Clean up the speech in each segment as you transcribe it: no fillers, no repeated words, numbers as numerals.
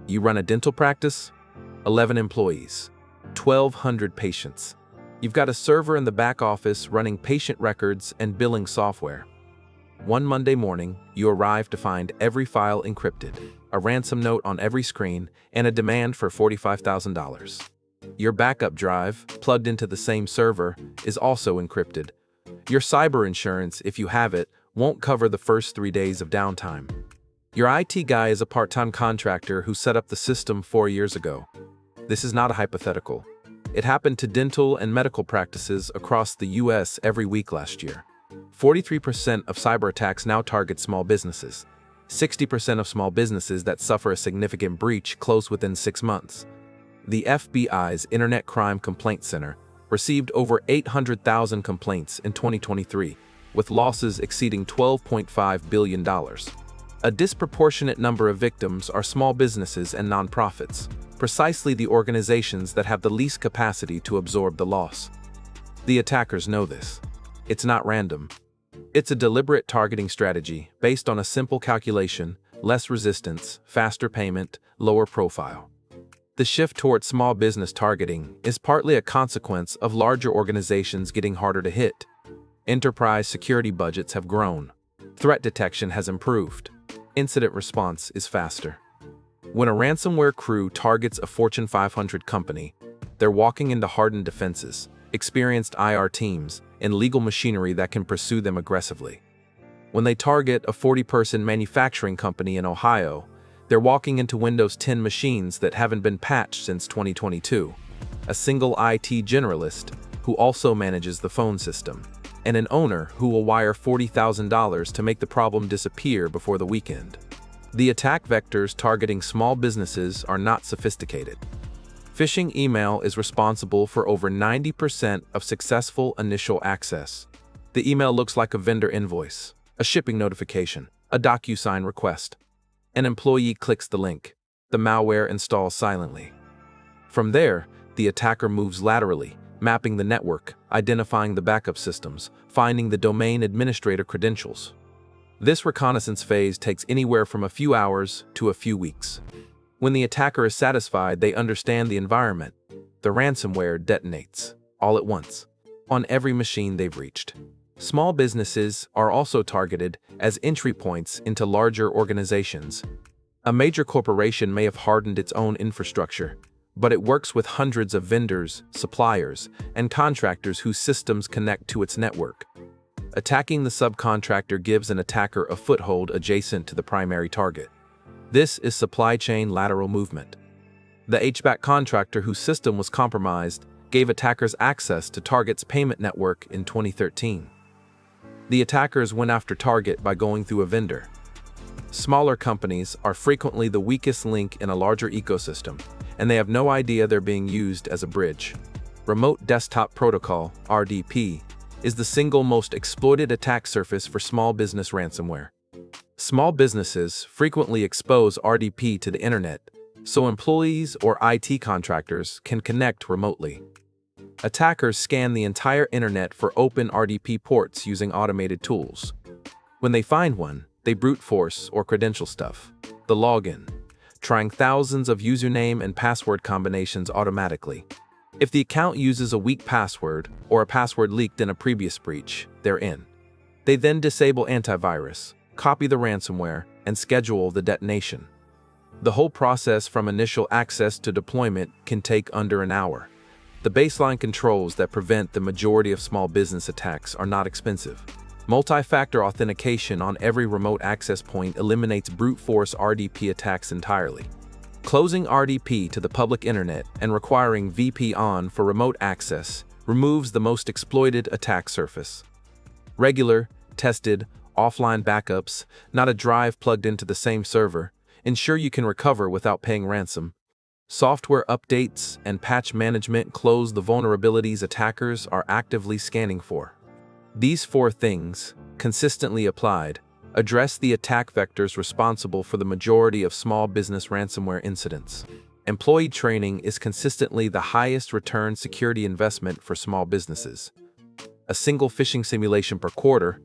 You run a dental practice? 11 employees, 1,200 patients. You've got a server in the back office running patient records and billing software. One Monday morning, you arrive to find every file encrypted, a ransom note on every screen, and a demand for $45,000. Your backup drive, plugged into the same server, is also encrypted. Your cyber insurance, if you have it, won't cover the first 3 days of downtime. Your IT guy is a part-time contractor who set up the system 4 years ago. This is not a hypothetical. It happened to dental and medical practices across the US every week last year. 43% of cyber attacks now target small businesses. 60% of small businesses that suffer a significant breach close within 6 months. The FBI's Internet Crime Complaint Center received over 800,000 complaints in 2023, with losses exceeding $12.5 billion. A disproportionate number of victims are small businesses and nonprofits, precisely the organizations that have the least capacity to absorb the loss. The attackers know this. It's not random. It's a deliberate targeting strategy based on a simple calculation: less resistance, faster payment, lower profile. The shift towards small business targeting is partly a consequence of larger organizations getting harder to hit. Enterprise security budgets have grown. Threat detection has improved. Incident response is faster. When a ransomware crew targets a Fortune 500 company, they're walking into hardened defenses, experienced IR teams, and legal machinery that can pursue them aggressively. When they target a 40-person manufacturing company in Ohio, they're walking into Windows 10 machines that haven't been patched since 2022, a single IT generalist who also manages the phone system, and an owner who will wire $40,000 to make the problem disappear before the weekend. The attack vectors targeting small businesses are not sophisticated. Phishing email is responsible for over 90% of successful initial access. The email looks like a vendor invoice, a shipping notification, a DocuSign request. An employee clicks the link. The malware installs silently. From there, the attacker moves laterally, mapping the network, identifying the backup systems, finding the domain administrator credentials. This reconnaissance phase takes anywhere from a few hours to a few weeks. When the attacker is satisfied they understand the environment, the ransomware detonates, all at once, on every machine they've reached. Small businesses are also targeted as entry points into larger organizations. A major corporation may have hardened its own infrastructure, but it works with hundreds of vendors, suppliers, and contractors whose systems connect to its network. Attacking the subcontractor gives an attacker a foothold adjacent to the primary target. This is supply chain lateral movement. The HVAC contractor whose system was compromised gave attackers access to Target's payment network in 2013. The attackers went after Target by going through a vendor. Smaller companies are frequently the weakest link in a larger ecosystem, and they have no idea they're being used as a bridge. Remote Desktop Protocol, RDP, is the single most exploited attack surface for small business ransomware. Small businesses frequently expose RDP to the internet, so employees or IT contractors can connect remotely. Attackers scan the entire internet for open RDP ports using automated tools. When they find one, they brute force or credential stuff the login, trying thousands of username and password combinations automatically. If the account uses a weak password or a password leaked in a previous breach, they're in. They then disable antivirus, copy the ransomware, and schedule the detonation. The whole process from initial access to deployment can take under an hour. The baseline controls that prevent the majority of small business attacks are not expensive. Multi-factor authentication on every remote access point eliminates brute force RDP attacks entirely. Closing RDP to the public internet and requiring VPN for remote access removes the most exploited attack surface. Regular, tested, offline backups, not a drive plugged into the same server, ensure you can recover without paying ransom. Software updates and patch management close the vulnerabilities attackers are actively scanning for. These 4 things, consistently applied, address the attack vectors responsible for the majority of small business ransomware incidents. Employee training is consistently the highest return security investment for small businesses. A single phishing simulation per quarter,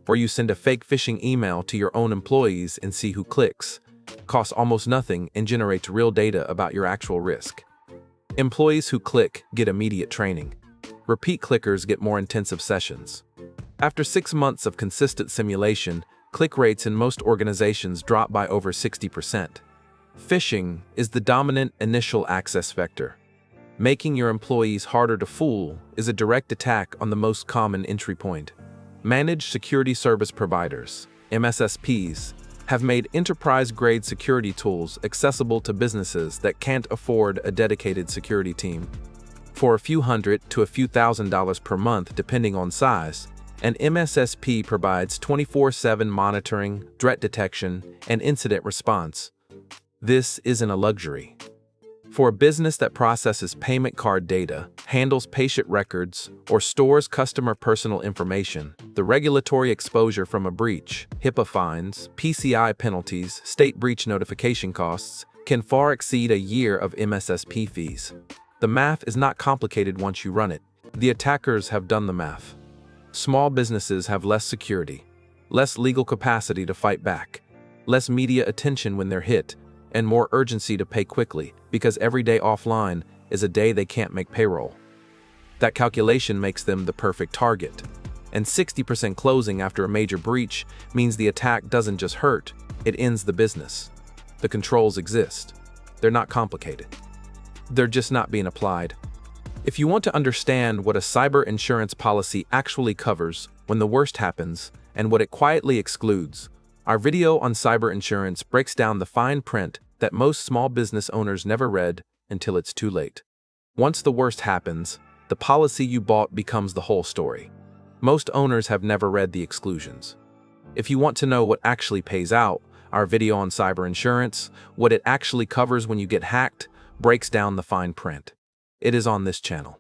or you send a fake phishing email to your own employees and see who clicks, costs almost nothing, and generates real data about your actual risk. Employees who click get immediate training. Repeat clickers get more intensive sessions. After 6 months of consistent simulation, click rates in most organizations drop by over 60%. Phishing is the dominant initial access vector. Making your employees harder to fool is a direct attack on the most common entry point. Managed Security Service Providers, MSSPs, have made enterprise-grade security tools accessible to businesses that can't afford a dedicated security team. For a few hundred to a few $1,000s per month depending on size, an MSSP provides 24/7 monitoring, threat detection, and incident response. This isn't a luxury. For a business that processes payment card data, handles patient records, or stores customer personal information, the regulatory exposure from a breach, HIPAA fines, PCI penalties, state breach notification costs, can far exceed a year of MSSP fees. The math is not complicated once you run it. The attackers have done the math. Small businesses have less security, less legal capacity to fight back, less media attention when they're hit, and more urgency to pay quickly, because every day offline is a day they can't make payroll. That calculation makes them the perfect target. And 60% closing after a major breach means the attack doesn't just hurt, it ends the business. The controls exist. They're not complicated. They're just not being applied. If you want to understand what a cyber insurance policy actually covers when the worst happens and what it quietly excludes, our video on cyber insurance breaks down the fine print that most small business owners never read until it's too late. Once the worst happens, the policy you bought becomes the whole story. Most owners have never read the exclusions. If you want to know what actually pays out, our video on cyber insurance, what it actually covers when you get hacked, breaks down the fine print. It is on this channel.